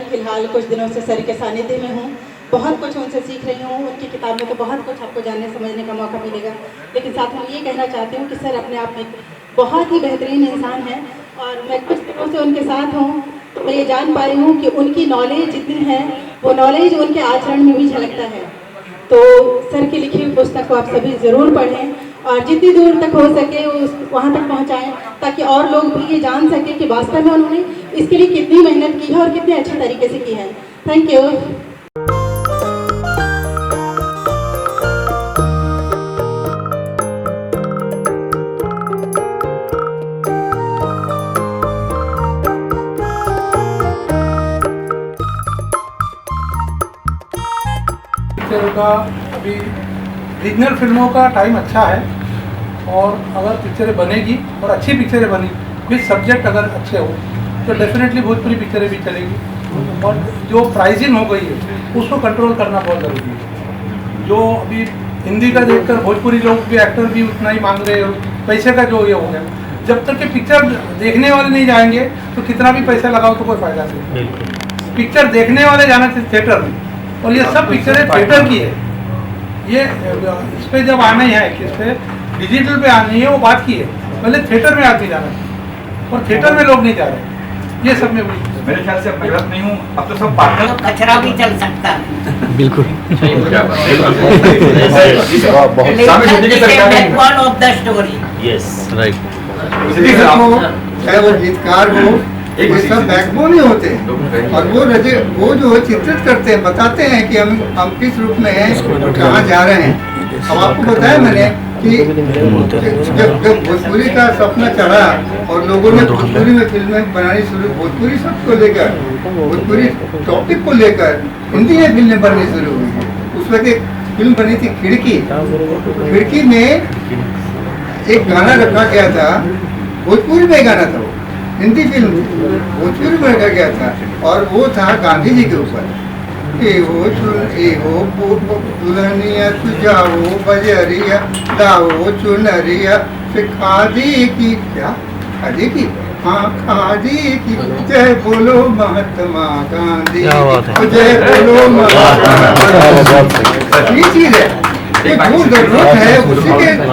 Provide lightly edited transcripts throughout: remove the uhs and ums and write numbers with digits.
फ़िलहाल कुछ दिनों से सर के सानिध्य में हूँ, बहुत कुछ उनसे सीख रही हूँ। उनकी किताब में तो बहुत कुछ आपको जानने समझने का मौका मिलेगा, लेकिन साथ में ये कहना चाहती हूँ कि सर अपने आप में बहुत ही बेहतरीन इंसान हैं और मैं कुछ दिनों से उनके साथ हूँ तो मैं ये जान पाई हूँ कि उनकी नॉलेज जितनी है वो नॉलेज उनके आचरण में भी झलकता है। तो सर की लिखी हुई पुस्तक को आप सभी ज़रूर पढ़ें और जितनी दूर तक हो सके उस वहाँ तक पहुँचाएँ, ताकि और लोग भी ये जान सकें कि वास्तव में उन्होंने इसके लिए कितनी मेहनत की है और कितने अच्छे तरीके से की है। Thank you. पिक्चर का अभी रीजनल फिल्मों का टाइम अच्छा है और अगर पिक्चरें बनेगी और अच्छी पिक्चरें बनी विद सब्जेक्ट अगर अच्छे हो तो डेफिनेटली भोजपुरी पिक्चरें भी चलेगी। और जो प्राइसिंग हो गई है उसको कंट्रोल करना बहुत ज़रूरी है। जो अभी हिंदी का देखकर भोजपुरी लोग भी एक्टर भी उतना ही मांग रहे हैं, पैसे का जो ये हो गया, जब तक कि पिक्चर देखने वाले नहीं जाएंगे तो कितना भी पैसा लगाओ तो कोई फायदा नहीं। पिक्चर देखने वाले जाना चाहिए थिएटर में, और ये सब पिक्चरें थिएटर की है। ये इस पर जब आना ही है कि इस पर डिजिटल पे आनी है वो बात की है, पहले थिएटर में आदमी जाना चाहिए और थिएटर में लोग नहीं जा रहे। ये सब में मेरे ख्याल से मैं गलत नहीं हूँ, अब तो सब पार्टनर तो कचरा भी चल सकता है। बिल्कुल of the story. Yes right. चाहे वो गीतकार हो, ये सब बैकबोन ही होते हैं और वो जो चित्रित करते हैं, बताते हैं कि हम किस रूप में हैं, कहाँ जा रहे हैं। अब आपको बताया मैंने कि जब भोजपुरी का सपना चढ़ा और लोगों ने भोजपुरी में फिल्में बनानी शुरू, भोजपुरी शब्द को लेकर, भोजपुरी टॉपिक को लेकर हिंदी में फिल्में बननी शुरू हुई। उस वक्त एक फिल्म बनी थी खिड़की। खिड़की में एक गाना रखा गया था, भोजपुरी में गाना था, वो हिंदी फिल्म भोजपुरी में रखा गया था और वो था गांधी जी के ऊपर। दुल्हनिया तुझाओ बजरिया लाओ चुनरिया से खादी की, क्या खादी की, हाँ खादी की, जय बोलो महात्मा गांधी, जय बोलो महात्मा। ये चीज है, जो जरूरत है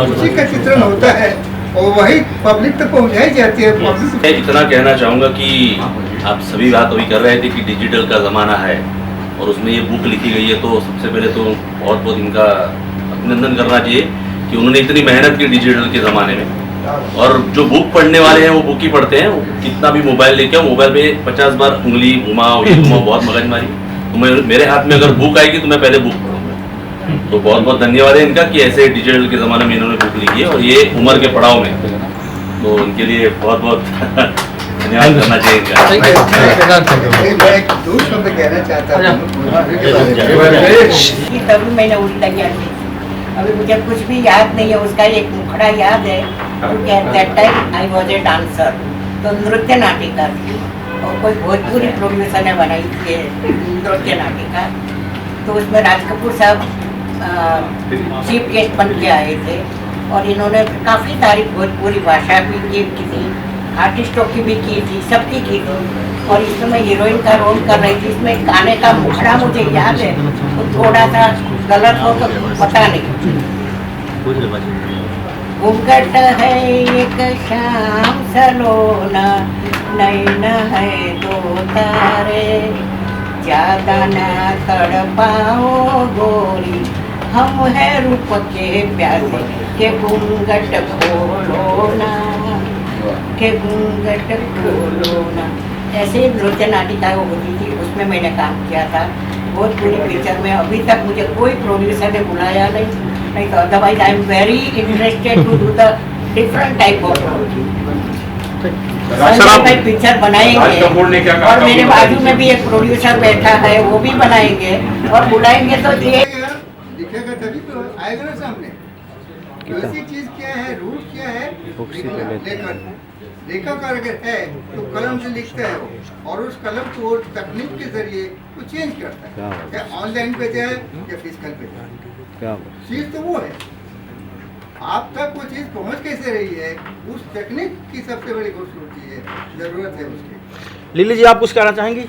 उसी का चित्रण होता है और वही पब्लिक तक पहुंचाई जाती है। मैं इतना कहना चाहूँगा कि आप सभी बात अभी कर रहे थे कि डिजिटल का ज़माना है और उसमें ये बुक लिखी गई है, तो सबसे पहले तो बहुत बहुत इनका अभिनंदन करना चाहिए कि उन्होंने इतनी मेहनत की डिजिटल के ज़माने में। और जो बुक पढ़ने वाले हैं वो बुक ही पढ़ते हैं, कितना भी मोबाइल लेके आओ, मोबाइल पे 50 बार उंगली घुमाओ, ये घुमाओ, बहुत मगजमारी। तो मेरे हाथ में अगर बुक आएगी तो मैं पहले बुक पढ़ूँगा। तो बहुत बहुत धन्यवाद है इनका कि ऐसे डिजिटल के ज़माने में इन्होंने बुक लिखी है और ये उम्र के पड़ाव में, तो इनके लिए बहुत बहुत धन्यवाद करना चाहिए इनका। मैं दो शब्द कहना चाहता हूँ। तभी मैंने उल्टा किया। अभी मुझे कुछ भी याद नहीं है, उसका एक मुखड़ा याद है। That time I was a dancer, तो नृत्य नाटिका थी और कोई भोजपुरी प्रोड्यूसर ने बनाई थी नृत्य नाटिका। तो उसमें राज कपूर साहब चीफ गेस्ट बन के आए थे और इन्होंने काफ़ी तारीफ भोजपुरी भाषा की थी, आर्टिस्टों की भी की थी, सबकी की थी। और इसमें मैं हीरोइन का रोल कर रही थी। इसमें गाने का मुखड़ा मुझे याद है, वो थोड़ा सा गलत हो तो पता नहीं। घूंघट है एक शाम सलोना, नैना है दो तारे, ज्यादा ना तड़पाओ गोरी, हम है रूप के प्यासे, के घूंघट खोलो ना, के घूंघट खोलो ना। ऐसे नृत्य नाटिका होती थी, उसमें मैंने काम किया था। बहुत पूरी पिक्चर में अभी तक मुझे कोई प्रोड्यूसर ने बुलाया नहीं तो otherwise I am very interested to do the different type of picture बनाएंगे। और मेरे बाजू में भी एक प्रोड्यूसर बैठा है, वो भी बनाएंगे और बुलाएंगे तो दिखेगा तभी तो आएगा ना सामने। ऐसी चीज क्या है, रूट क्या है, लेखक अगर है तो कलम से लिखता है वो, और उस कलम को तकनीक के जरिए वो चेंज करता है, क्या ऑनलाइन पे जाए या फिजिकल पे जाए, चीज तो वो है। आप तक वो चीज पहुंच कैसे रही है, उस तकनीक की सबसे बड़ी खूबसूरती है, जरूरत है उसकी। लिली जी, आप कुछ कहना चाहेंगी?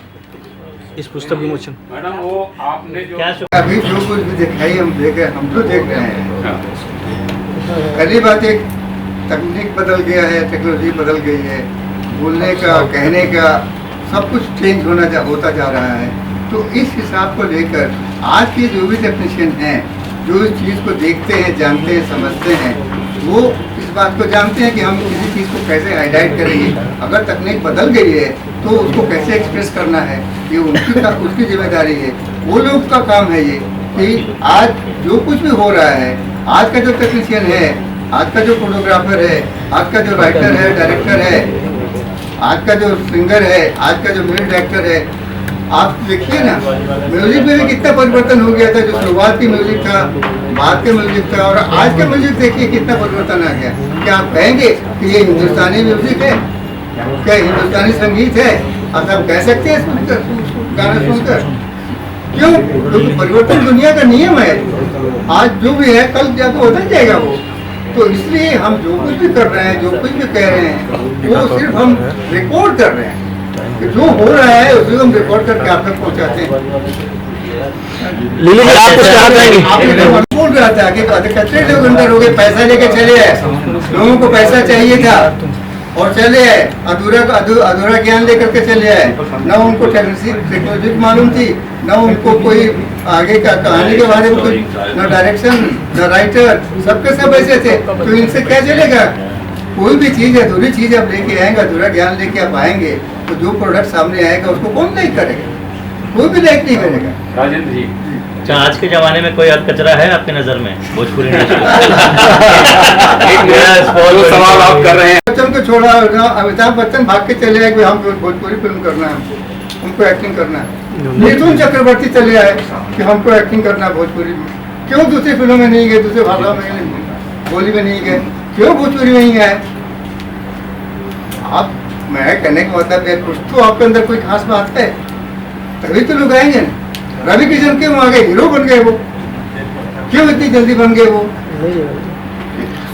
इस पुस्तक विमोचन। मैडम वो आपने जो अभी जो कुछ भी दिखाई हम देख रहे हैं। पहली बात, एक तकनीक बदल गया है, टेक्नोलॉजी बदल गई है, बोलने का, कहने का सब कुछ चेंज होता जा रहा है। तो इस हिसाब को लेकर आज के जो भी टेक्नीशियन हैं, जो इस चीज़ को देखते हैं, जानते हैं, समझते हैं, वो इस बात को जानते हैं कि हम किसी चीज़ को कैसे हाईलाइट करेंगे। अगर तकनीक बदल गई है तो उसको कैसे एक्सप्रेस करना है, ये उसकी जिम्मेदारी है। वो लोग का काम है ये कि आज जो कुछ भी हो रहा है, आज का जो टेक्नीशियन है, आज का जो फोटोग्राफर है, आज का जो राइटर है, डायरेक्टर है, आज का जो सिंगर है, आज का जो म्यूजिक डायरेक्टर है, आप देखिए ना, म्यूजिक में भी कितना परिवर्तन हो गया था। जो शुरुआत की म्यूजिक था, बाद के म्यूजिक था, और आज का म्यूजिक देखिए कितना परिवर्तन आ गया। क्या आप कहेंगे कि ये हिंदुस्तानी म्यूजिक है? क्या हिंदुस्तानी संगीत है? आप कह सकते हैं सुनकर, गाना सुनकर? क्यों? क्योंकि परिवर्तन दुनिया का नियम है। आज जो भी है कल जाकर बदल जाएगा वो। तो इसलिए हम जो कुछ भी कर रहे हैं, जो कुछ भी कह रहे हैं, वो सिर्फ हम रिकॉर्ड कर रहे हैं। कि जो हो रहा है उसको हम रिकॉर्ड करके आप तक पहुँचाते हैं। लीली जी, आप कुछ कहना चाहेंगे? बोल रहा था कि कचरे लोग अंदर हो गए, पैसा लेके चले आए, लोगों को पैसा चाहिए था और चले आए, अधूरा ज्ञान लेकर के चले आए। न उनको टेक्नोलॉजी मालूम थी, न उनको कोई आगे का कहानी के बारे में कोई, न डायरेक्शन, न राइटर, सबके सब ऐसे थे। तो इनसे क्या चलेगा? कोई भी चीज़, अधूरी चीज़ आप लेके आएंगे, अधूरा ज्ञान लेके आप आएंगे, तो जो प्रोडक्ट सामने आएगा उसको कौन लाइक करेगा? कोई भी लाइक नहीं करेगा। राजेंद्र जी, अच्छा, आज के जमाने में कोई कचरा है आपकी नजर में भोजपुरी इंडस्ट्री? जो सवाल आप कर रहे हैं, बच्चन को छोड़ा, अमिताभ बच्चन भाग के चले आए कि हम भोजपुरी फिल्म करना है, हमको एक्टिंग करना है। मिथुन चक्रवर्ती चले आए कि हमको एक्टिंग करना है भोजपुरी में। क्यों दूसरी फिल्मों में नहीं गए, दूसरे भाषाओं में नहीं, बोली में नहीं गए, क्यों भोजपुरी में ही गए? आप, मैं कहने का मतलब है, कुछ तो आपके अंदर कोई खास बात है, तभी तो लोग आएंगे ना। रवि किशन क्यों आगे हीरो बन गए वो? क्यों इतनी जल्दी बन गए वो?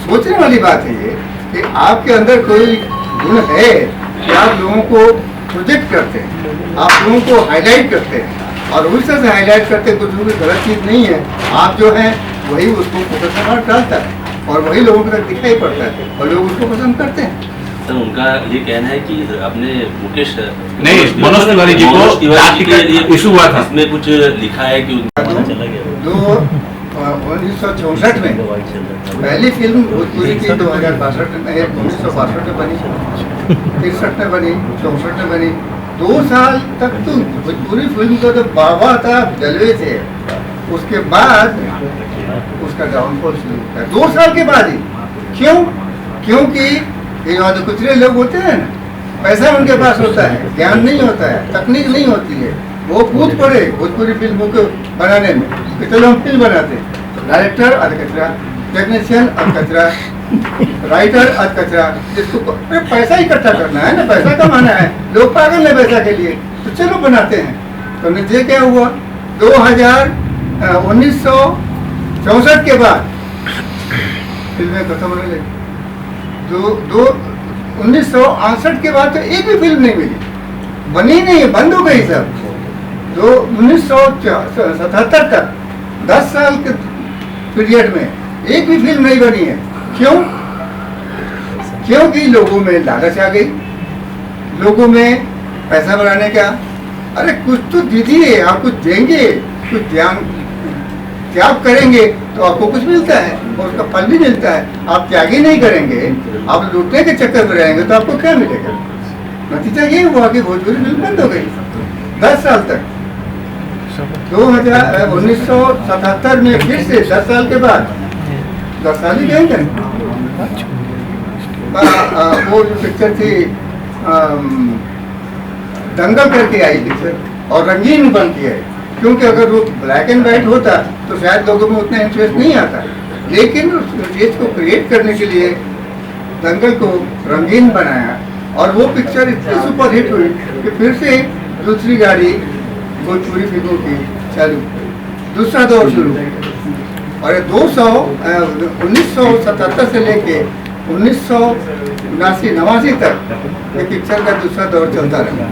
सोचने वाली बात है ये कि आपके अंदर कोई गुण है कि आप लोगों को प्रोजेक्ट करते हैं, आप लोगों को हाईलाइट करते हैं, और उस तरह से हाईलाइट करते हैं। कुछ भी गलत चीज़ नहीं है। आप जो है वही उसको फोकस में डालता है और वही लोगों तक दिखाई पड़ता है और लोग उसको पसंद करते हैं। सर, उनका ये कहना है कि आपने मुकेश नहीं, मनोज तिवारी जी को इशू हुआ था, इसमें कुछ लिखा है कि जो 1964 में पहली फिल्म भोजपुरी की 2062 में 1962 में बनी, 63 में बनी, 64 में बनी। 2 साल तक तो भोजपुरी फिल्म का तो बाबा था, जलवे थे। उसके बाद उसका डाउनफॉल शुरू होता है 2 साल के बाद ही। क्यों? क्योंकि ये जो कुचरे लोग होते हैं ना, पैसा उनके पास होता है, ज्ञान नहीं होता है, तकनीक नहीं होती है, वो कूद पड़े भोजपुरी फिल्मों को बनाने में कि चलो हम फिल्म बनाते हैं। डायरेक्टर अध कचरा, टेक्नीशियन अध कचरा, राइटर अध कचरा। जिसको पैसा इकट्ठा करना है ना, पैसा कमाना है, लोग पागल है पैसा के लिए, तो चलो बनाते हैं। तो नीचे क्या हुआ? 1964 के बाद फिल्में खत्म होने लगी। 1968 के बाद तो एक भी फिल्म नहीं मिली, बनी नहीं, बंद हो गई सब। 1977 तक 10 साल के पीरियड में एक भी फिल्म नहीं बनी है। क्यों? क्योंकि लोगों में लालच आ गई, लोगों में पैसा बनाने का। अरे कुछ तो दीजिए, आप कुछ देंगे, कुछ त्याग करेंगे तो आपको कुछ मिलता है और उसका फल भी मिलता है। आप त्याग ही नहीं करेंगे, आप लूटने के चक्कर में रहेंगे तो आपको क्या मिलेगा? नतीजा ये हुआ कि भोजपुरी फिल्म बंद हो गई 10 साल तक। 1977 में फिर से 10 साल के बाद, 10 साल ही गए थे। वो जो पिक्चर थी दंगल करके आई पिक्चर, और रंगीन बन के आई। क्योंकि अगर वो ब्लैक एंड वाइट होता तो शायद लोगों में उतना इंटरेस्ट नहीं आता, लेकिन उस चीज़ को क्रिएट करने के लिए दंगल को रंगीन बनाया, और वो पिक्चर इतनी सुपर हिट हुई कि फिर से दूसरी गाड़ी भोजपुरी फिल्मों की चालू, दूसरा दौर शुरू। और 1977 से लेके 1979 तक ये पिक्चर का दूसरा दौर चलता रहा।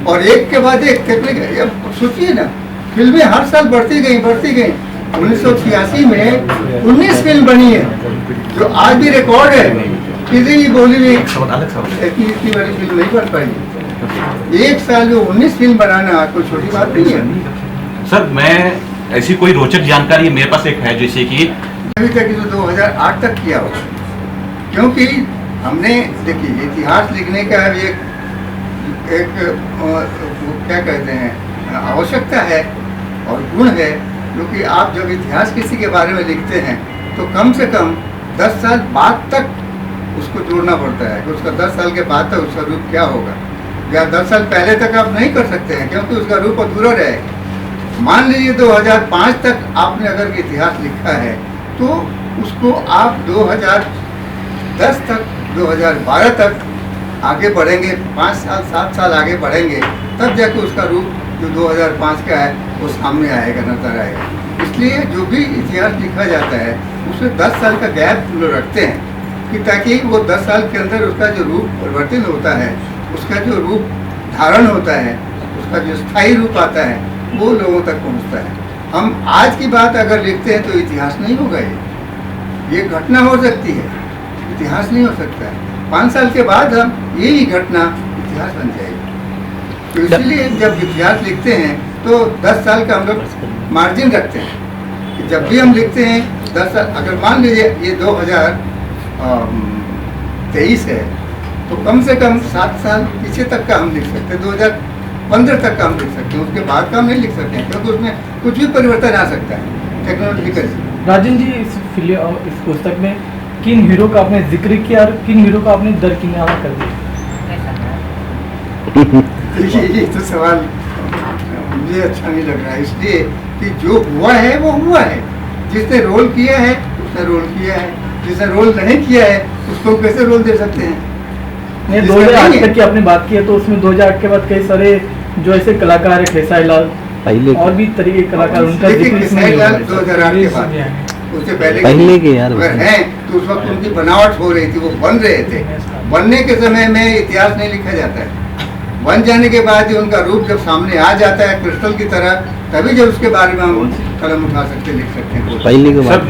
और एक के बाद एक टेक्निक। अब सोचिए ना, फिल्में हर साल बढ़ती गई 1986 में 19 फिल्म बनी है, जो आज भी रिकॉर्ड है। किसी भी बोली में इतनी बड़ी फिल्म नहीं बन पाई। एक साल में 19 फिल्म बनाना कोई छोटी बात नहीं है। सर मैं ऐसी कोई रोचक जानकारी मेरे पास एक है, जैसे कि अभी तक तो 2008 तक किया होगा, क्योंकि हमने देखिए इतिहास लिखने का भी एक क्या कहते हैं आवश्यकता है और गुण है, क्योंकि आप जब इतिहास किसी के बारे में लिखते हैं तो कम से कम 10 साल बाद तक उसको जोड़ना पड़ता है कि उसका 10 साल के बाद तक उसका रूप क्या होगा, या 10 साल पहले तक आप नहीं कर सकते हैं क्योंकि उसका रूप अधूरा रहेगा। मान लीजिए 2005 तक आपने अगर इतिहास लिखा है तो उसको आप 2010 तक 2012 तक आगे बढ़ेंगे, 5 साल 7 साल आगे बढ़ेंगे, तब जाके उसका रूप जो 2005 का है वो सामने आएगा, नजर आएगा। इसलिए जो भी इतिहास लिखा जाता है उसमें 10 साल का गैप लोग रखते हैं कि ताकि वो 10 साल के अंदर उसका जो रूप परिवर्तन होता है, उसका जो रूप धारण होता है, उसका जो स्थायी रूप आता है वो लोगों तक पहुंचता है। हम आज की बात अगर लिखते हैं तो इतिहास नहीं होगा, ये घटना हो सकती है, इतिहास नहीं हो सकता है। 5 साल के बाद हम यही घटना इतिहास बन जाएगी। तो इसलिए जब इतिहास लिखते हैं तो 10 साल का हम लोग मार्जिन रखते हैं कि जब भी हम लिखते हैं 10 साल, अगर मान लीजिए ये 2023 है तो कम से कम 7 साल पीछे तक का हम लिख सकते हैं, 2015 तक का हम लिख सकते हैं, उसके बाद का हम नहीं लिख सकते हैं क्योंकि उसमें कुछ भी परिवर्तन आ सकता है टेक्नोलॉजिकल। राजन जी, इस पुस्तक में किन हीरो का आपने जिक्र किया और किन हीरो का आपने दरकिनार कर दिया? ये तो सवाल मुझे अच्छा नहीं लग रहा है, इसलिए कि जो हुआ है वो हुआ है। जिसने रोल किया है उसने रोल किया है, जिसने रोल नहीं किया है उसको कैसे रोल दे सकते हैं? 2008 तक की आपने बात की है तो उसमें 2008 के बाद कई सारे जो ऐसे कलाकार है, खेसारी लाल और भी तरीके कलाकार, उनका जिक्र इसमें 2008 के बाद, उससे पहले के यार अगर हैं तो उस वक्त उनकी बनावट हो रही थी, वो बन रहे थे। बनने के समय में इतिहास नहीं लिखा जाता है, बन जाने के बाद ही उनका रूप जब सामने आ जाता है क्रिस्टल की तरह, तभी जब उसके बारे में हम कलम उठा सकते, लिख सकते हैं। पहले के बाद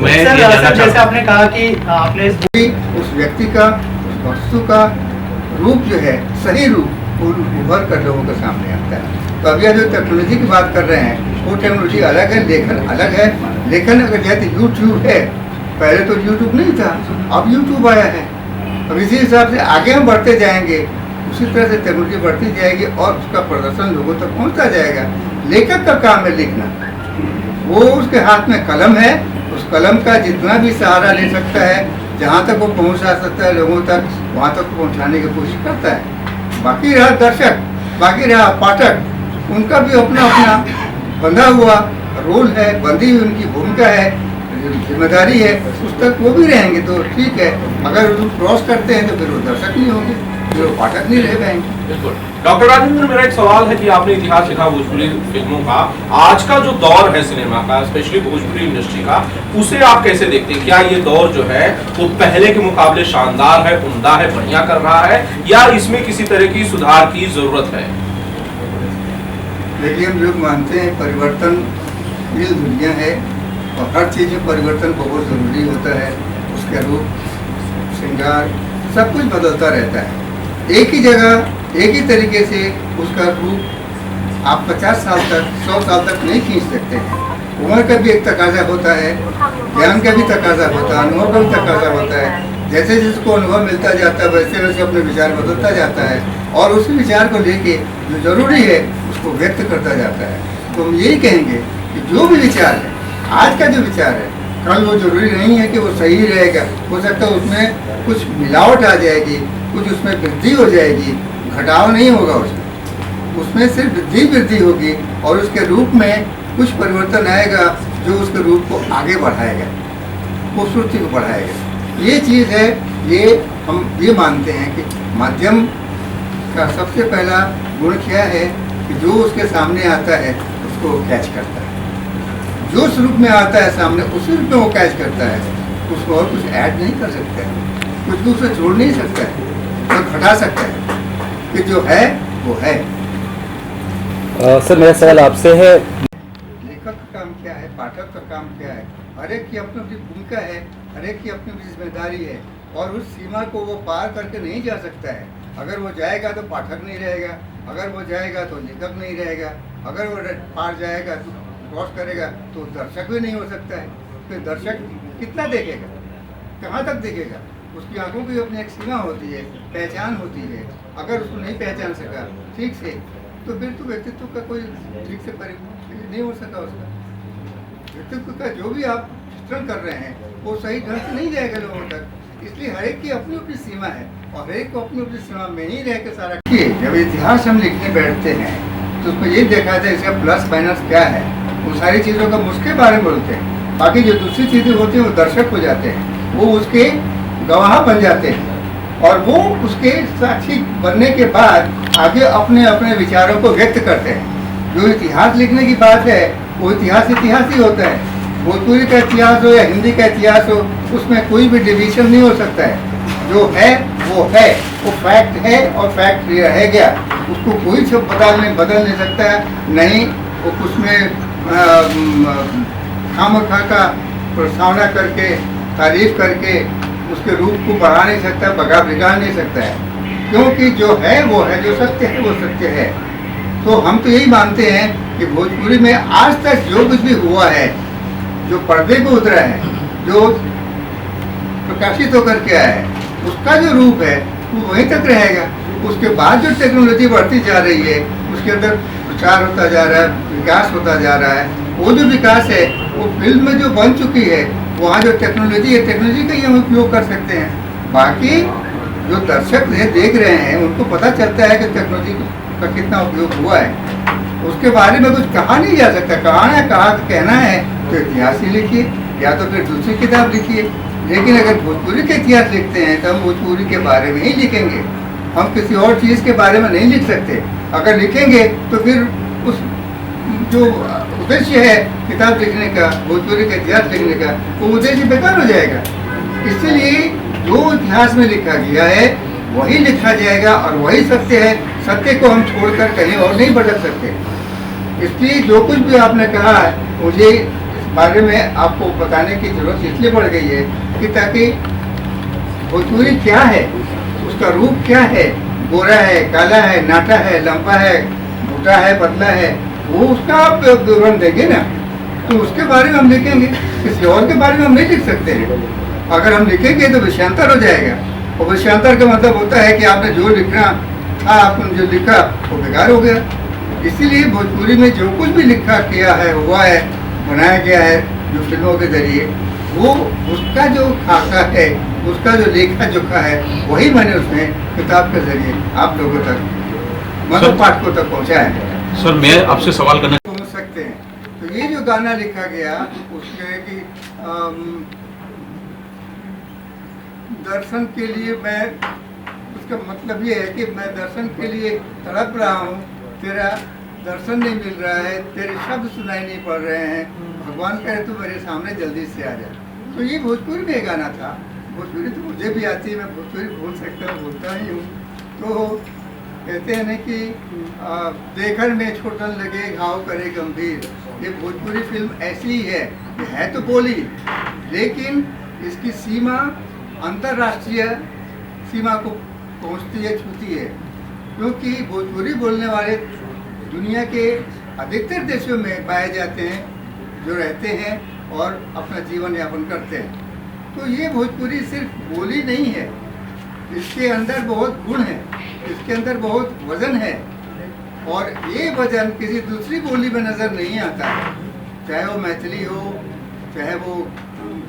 जैसे आपने कहा कि आपने उस व्यक्ति का, उस वस्तु का रूप जो है, सही रूप उभर कर लोगों के सामने आता है। तो अभी जो टेक्नोलॉजी की बात कर रहे हैं वो टेक्नोलॉजी अलग है, लेखन अलग है। लेखन अगर जैसे यूट्यूब है, पहले तो यूट्यूब नहीं था, अब यूट्यूब आया है। अब इसी हिसाब से आगे हम बढ़ते जाएंगे, उसी तरह से टेक्नोलॉजी बढ़ती जाएगी और उसका प्रदर्शन लोगों तक पहुंचता जाएगा। लेखक का काम है लिखना, वो उसके हाथ में कलम है, उस कलम का जितना भी सहारा ले सकता है, जहाँ तक वो पहुँचा सकता है लोगों तक, वहाँ तक पहुँचाने की कोशिश करता है। बाकी रहा दर्शक, बाकी रहा पाठक, उनका भी अपना अपना बंधा हुआ रोल है, बंधी हुई उनकी भूमिका है, जिम्मेदारी है, उस तक वो भी रहेंगे तो ठीक है। अगर वो क्रॉस करते हैं तो फिर वो दर्शक नहीं होंगे, फिर वो पाठक नहीं रह पाएंगे। बिल्कुल। डॉक्टर राजेंद्र, मेरा एक सवाल है कि आपने इतिहास लिखा भोजपुरी फिल्मों का, आज का जो दौर है सिनेमा का, स्पेशली भोजपुरी इंडस्ट्री का, उसे आप कैसे देखते हैं? क्या ये दौर जो है वो पहले के मुकाबले शानदार है, उम्दा है, बढ़िया कर रहा है, या इसमें किसी तरह की सुधार की जरूरत है? देखिए, हम लोग मानते हैं परिवर्तन ये दुनिया है और हर चीज़ में परिवर्तन बहुत ज़रूरी होता है। उसका रूप, श्रृंगार, सब कुछ बदलता रहता है। एक ही जगह एक ही तरीके से उसका रूप आप 50 साल तक, 100 साल तक नहीं खींच सकते हैं। उम्र का भी एक तकाजा होता है, ज्ञान का भी तकाजा होता है, अनुभव का भी तकाजा होता है। जैसे जिसको अनुभव मिलता जाता है वैसे वैसे अपने विचार बदलता जाता है और उसी विचार को लेके जो जरूरी है उसको व्यक्त करता जाता है। तो हम यही कहेंगे कि जो भी विचार है, आज का जो विचार है, कल वो जरूरी नहीं है कि वो सही रहेगा। हो सकता है उसमें कुछ मिलावट आ जाएगी, कुछ उसमें वृद्धि हो जाएगी, घटाव नहीं होगा उसमें सिर्फ वृद्धि होगी और उसके रूप में कुछ परिवर्तन आएगा जो उसके रूप को आगे बढ़ाएगा, खूबसूरती को बढ़ाएगा। ये चीज़ है, ये हम ये मानते हैं कि माध्यम का सबसे पहला गुण क्या है कि जो उसके सामने आता है उसको कैच करता है। जो उस रूप में आता है सामने, उसी रूप में वो कैच करता है, उसको और कुछ ऐड नहीं कर सकता है, कुछ दूसरा छोड़ नहीं सकता है, तो घटा सकता है कि जो है वो है। सर मेरा सवाल आपसे है, लेखक का काम क्या है, पाठक का काम क्या है, हर एक की अपनी अपनी भूमिका है, हर एक की अपनी अपनी जिम्मेदारी है और उस सीमा को वो पार करके नहीं जा सकता है। अगर वो जाएगा तो पाठक नहीं रहेगा, अगर वो जाएगा तो लेखक नहीं रहेगा, अगर वो पार जाएगा तो क्रॉस करेगा तो दर्शक भी नहीं हो सकता है। फिर दर्शक कितना देखेगा, कहाँ तक देखेगा? उसकी आंखों की अपनी एक सीमा होती है, पहचान होती है। अगर उसको नहीं पहचान सका ठीक से तो फिर तो व्यक्तित्व का कोई ठीक से नहीं हो सका। उसका व्यक्तित्व का जो भी आप चित्रण कर रहे हैं वो सही ढंग से नहीं जाएगा लोगों तक। इसलिए हर एक की अपनी अपनी सीमा है और हर एक को अपनी अपनी सीमा में ही रह के सारा। जब इतिहास हम लिखने बैठते हैं तो उसमें ये देखा जाता है इसका प्लस माइनस क्या है, वो सारी चीज़ों का उसके बारे में बोलते हैं। बाकी जो दूसरी चीज़ें होती हैं वो दर्शक हो जाते हैं, वो उसके गवाह बन जाते हैं और वो उसके साक्षी बनने के बाद आगे अपने अपने विचारों को व्यक्त करते हैं। जो इतिहास लिखने की बात है वो इतिहास इतिहास ही होता है। भोजपुरी का इतिहास हो या हिंदी का इतिहास हो, उसमें कोई भी डिवीजन नहीं हो सकता है। जो है, वो फैक्ट है और फैक्ट रहेगा। उसको कोई सब बदल नहीं सकता है, नहीं वो उसमें खामखा का प्रस्तावना करके तारीफ करके उसके रूप को बढ़ा नहीं सकता, बिगाड़ नहीं सकता है। क्योंकि जो है वो है, जो सत्य है वो सत्य है। तो हम तो यही मानते हैं कि भोजपुरी में आज तक जो कुछ भी हुआ है, जो पर्दे पे उतरा है, जो प्रकाशित होकर के आया है, उसका जो रूप है वो वहीं तक रहेगा। उसके बाद जो टेक्नोलॉजी बढ़ती जा रही है, उसके अंदर प्रचार होता जा रहा है, विकास होता जा रहा है। वो जो विकास है वो फिल्म में जो बन चुकी है, वहाँ जो टेक्नोलॉजी है, टेक्नोलॉजी का ही हम उपयोग कर सकते हैं। बाकी जो दर्शक देख रहे हैं उनको पता चलता है कि टेक्नोलॉजी का कितना उपयोग हुआ है। उसके बारे में कुछ कहा नहीं जा सकता। कहना है तो इतिहास ही लिखिए या तो फिर दूसरी किताब लिखिए। लेकिन अगर भोजपुरी का इतिहास लिखते हैं तो हम भोजपुरी के बारे में ही लिखेंगे, हम किसी और चीज़ के बारे में नहीं लिख सकते। अगर लिखेंगे तो फिर उस जो उद्देश्य है किताब लिखने का, भोजपुरी का इतिहास लिखने का, वो उद्देश्य बेकार हो जाएगा। इसलिए जो इतिहास में लिखा गया है वही लिखा जाएगा और वही सत्य है। सत्य को हम छोड़कर कहीं और नहीं बदल सकते। इसलिए जो कुछ भी आपने कहा है, मुझे इस बारे में आपको बताने की जरूरत इसलिए पड़ गई है कि ताकि भोजपुरी क्या है, उसका रूप क्या है, गोरा है, काला है, नाटा है, लंबा है, मोटा है, पतला है, वो उसका आप विवरण देंगे ना, तो उसके बारे में हम लिखेंगे। किसी और के बारे में हम नहीं लिख सकते हैं। अगर हम लिखेंगे तो विषयांतर हो जाएगा और विषयांतर का मतलब होता है कि आपने जो लिखना था, आपने जो लिखा वो बेकार हो गया। इसीलिए भोजपुरी में जो कुछ भी लिखा किया है, हुआ है, बनाया गया है जो फिल्मों के जरिए, वो उसका जो खाका है, उसका जो लेखा जोखा है, वही मैंने उसमें किताब के जरिए आप लोगों तक, मतलब पाठकों तक पहुँचाया है। सर मैं आपसे सवाल करना पहुँच सकते हैं। तो ये जो गाना लिखा गया उसके कि दर्शन के लिए मैं, उसका मतलब ये है कि मैं दर्शन के लिए तड़प रहा हूँ, तेरा दर्शन नहीं मिल रहा है, तेरे शब्द सुनाई नहीं पड़ रहे हैं, भगवान करे तो मेरे सामने जल्दी से आ जाए। तो ये भोजपुरी में गाना था। भोजपुरी तो मुझे भी आती है, मैं भोजपुरी बोल सकता हूँ, बोलता ही हूँ। तो कहते हैं ना कि देखर में छोटन लगे घाव करे गंभीर। ये भोजपुरी फिल्म ऐसी ही है तो बोली, लेकिन इसकी सीमा अंतर्राष्ट्रीय सीमा को पहुंचती है, छूती है। क्योंकि भोजपुरी बोलने वाले दुनिया के अधिकतर देशों में पाए जाते हैं, जो रहते हैं और अपना जीवन यापन करते हैं। तो ये भोजपुरी सिर्फ बोली नहीं है, इसके अंदर बहुत गुण है, इसके अंदर बहुत वजन है और ये वजन किसी दूसरी बोली में नज़र नहीं आता है। चाहे वो मैथिली हो, चाहे वो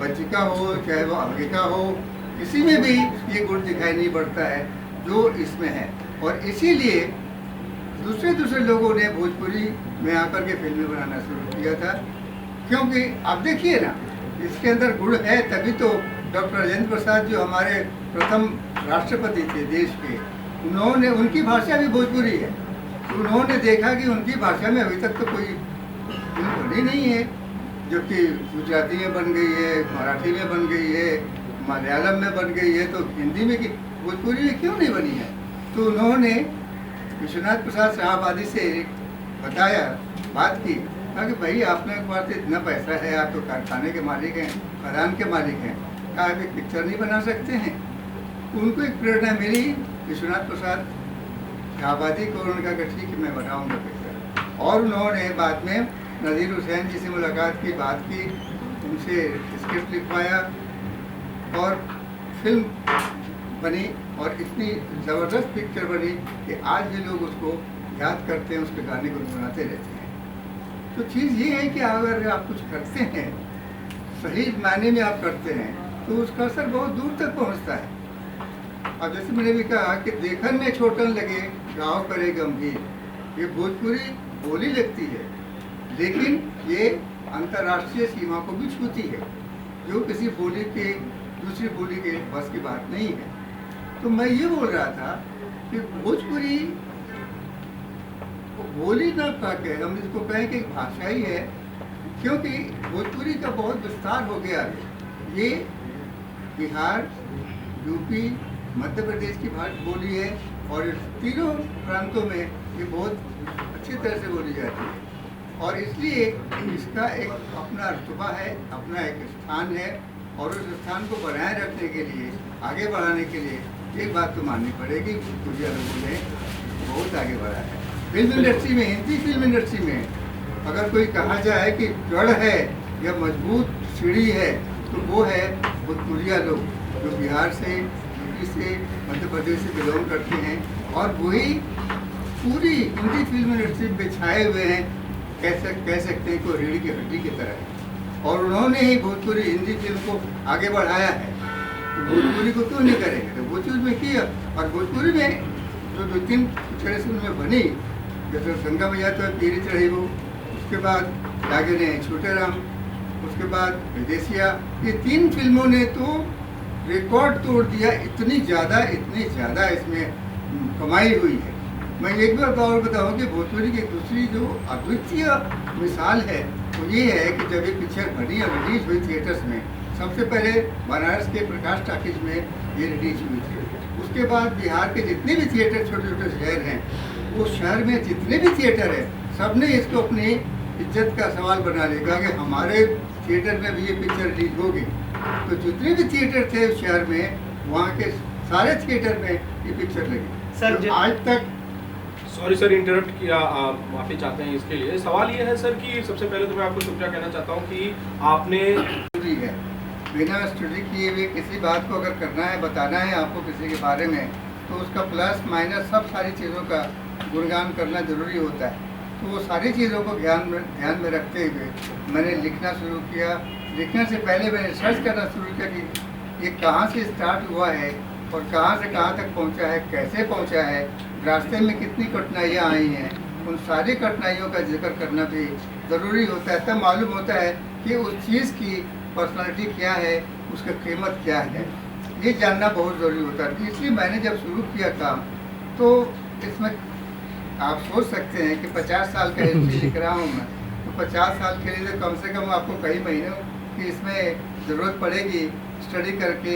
बच्चिका हो, चाहे वो अंगिका हो, किसी में भी ये गुण दिखाई नहीं पड़ता है जो इसमें है। और इसीलिए दूसरे लोगों ने भोजपुरी में आकर के फिल्में बनाना शुरू किया था। क्योंकि आप देखिए ना, इसके अंदर गुण है, तभी तो डॉक्टर राजेंद्र प्रसाद जो हमारे प्रथम राष्ट्रपति थे देश के, उन्होंने, उनकी भाषा भी भोजपुरी है। तो उन्होंने देखा कि उनकी भाषा में अभी तक तो कोई फिल्म बनी नहीं है, जबकि गुजराती में बन गई है, मराठी में बन गई है, मलयालम में बन गई है, तो हिंदी में भोजपुरी में क्यों नहीं बनी है? तो उन्होंने विश्वनाथ प्रसाद शाहबादी से बताया, बात की, कहा कि भाई आपने एक बार इतना पैसा है, आप तो कारखाने के मालिक हैं, खदान के मालिक हैं, क्या आप एक पिक्चर नहीं बना सकते हैं? उनको एक प्रेरणा मिली विश्वनाथ प्रसाद शाहबादी को, उन्होंने कहा ठीक है मैं बनाऊँगा पिक्चर। और उन्होंने बाद में नज़ीर हुसैन जी से मुलाकात की, बात की, उनसे स्क्रिप्ट लिखवाया और फिल्म बनी और इतनी ज़बरदस्त पिक्चर बनी कि आज भी लोग उसको याद करते हैं, उसके गाने को सुनाते रहते हैं। तो चीज़ ये है कि अगर आप कुछ करते हैं, सही मायने में आप करते हैं, तो उसका असर बहुत दूर तक पहुंचता है। अब जैसे मैंने भी कहा कि देखन में छोटन लगे गाँव करे गंभीर, ये भोजपुरी बोली लगती है, लेकिन ये अंतर्राष्ट्रीय सीमा को भी छूती है, जो किसी बोली के दूसरी बोली के बस की बात नहीं है। तो मैं ये बोल रहा था कि भोजपुरी बोली न पाके हम इसको कहें कि भाषा ही है, क्योंकि भोजपुरी का बहुत विस्तार हो गया है। ये बिहार, यूपी, मध्य प्रदेश की बोली है और इस तीनों प्रांतों में ये बहुत अच्छी तरह से बोली जाती है और इसलिए इसका एक अपना रुतबा है, अपना एक स्थान है और उस स्थान को बनाए रखने के लिए, आगे बढ़ाने के लिए एक बात तो माननी पड़ेगी, भोजपुरिया लोगों ने बहुत आगे बढ़ा है। फिल्म इंडस्ट्री में, हिंदी फिल्म इंडस्ट्री में अगर कोई कहा जाए कि जड़ है या मजबूत सीढ़ी है, तो वो है भोजपुरिया लोग, जो बिहार से, यूपी से, मध्य प्रदेश से बिलोंग करते हैं और वही पूरी हिंदी फिल्म इंडस्ट्री में छाए हुए हैं, कह सकते हैं कोई रीढ़ की हड्डी की तरह। और उन्होंने ही भोजपुरी हिंदी फिल्म को आगे बढ़ाया है, तो भोजपुरी को क्यों नहीं करेंगे? तो वो चीज़ में किया। और भोजपुरी में जो 2-3 पिक्चरें फिल्में बनी, जैसे गंगा मैया तो पीरी चढ़ी वो, उसके बाद लागे ने छोटे राम, उसके बाद विदेशिया, ये 3 फिल्मों ने तो रिकॉर्ड तोड़ दिया। इतनी ज़्यादा इसमें कमाई हुई है। मैं एक बार और बताऊँ कि भोजपुरी की दूसरी जो अद्वितीय मिसाल है वो ये है कि जब ये पिक्चर बनी और रिलीज हुई थिएटर्स में, सबसे पहले बनारस के प्रकाश टॉकीज में ये रिलीज हुई थी। उसके बाद बिहार के जितने भी थिएटर, छोटे छोटे शहर हैं, वो शहर में जितने भी थिएटर हैं, सब ने इसको अपनी इज्जत का सवाल बना लिया कि हमारे थिएटर में भी ये पिक्चर रिलीज होगी। तो जितने भी थिएटर थे उस शहर में, वहाँ के सारे थिएटर में ये पिक्चर लगी। सर तो आज तक सॉरी सर, इंटरप्ट किया, माफ़ी चाहते हैं इसके लिए। सवाल ये है सर कि सबसे पहले तो मैं आपको शुक्रिया कहना चाहता हूँ कि आपने है बिना स्टडी किए हुए किसी बात को अगर करना है, बताना है आपको किसी के बारे में, तो उसका प्लस माइनस सब सारी चीज़ों का गुणगान करना ज़रूरी होता है। तो वो सारी चीज़ों को ध्यान में रखते हुए मैंने लिखना शुरू किया। लिखने से पहले मैंने सर्च करना शुरू किया कि ये कहाँ से स्टार्ट हुआ है और कहाँ से कहाँ तक पहुँचा है, कैसे पहुँचा है, रास्ते में कितनी कठिनाइयाँ आई हैं। उन सारी कठिनाइयों का जिक्र करना भी ज़रूरी होता है। तब मालूम होता है कि उस चीज़ की पर्सनालिटी क्या है, उसका कीमत क्या है, ये जानना बहुत ज़रूरी होता है। इसलिए मैंने जब शुरू किया काम, तो इसमें आप सोच सकते हैं कि 50 साल का हिस्ट्री लिख रहा हूँ मैं, तो 50 साल के लिए कम से कम आपको कई महीनों की इसमें ज़रूरत पड़ेगी। स्टडी करके,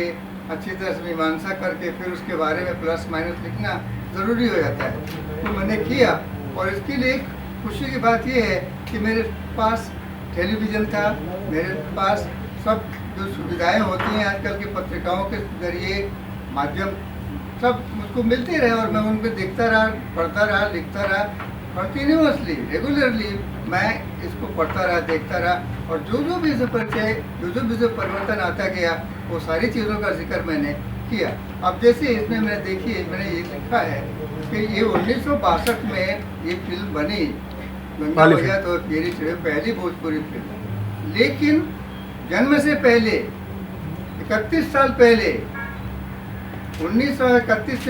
अच्छी तरह से मीमांसा करके, फिर उसके बारे में प्लस माइनस लिखना ज़रूरी हो जाता है। तो मैंने किया और इसके लिए खुशी की बात यह है कि मेरे पास टेलीविज़न था, मेरे पास सब जो सुविधाएं होती हैं आजकल की पत्रिकाओं के जरिए, माध्यम सब मुझको मिलते रहे और मैं उन पर देखता रहा, पढ़ता रहा, लिखता रहा। कंटिन्यूसली, रेगुलरली मैं इसको पढ़ता रहा, देखता रहा और जो भी इस परिचय, जो परिवर्तन आता गया, वो सारी चीज़ों का जिक्र मैंने किया। अब जैसे इसमें मैंने देखिए, मैंने ये लिखा है कि ये 1962 में ये फिल्म बनी, गंगा मैया तो पीरी चढ़ी, पहली भोजपुरी फिल्म। लेकिन जन्म से पहले 31 साल पहले 1931 में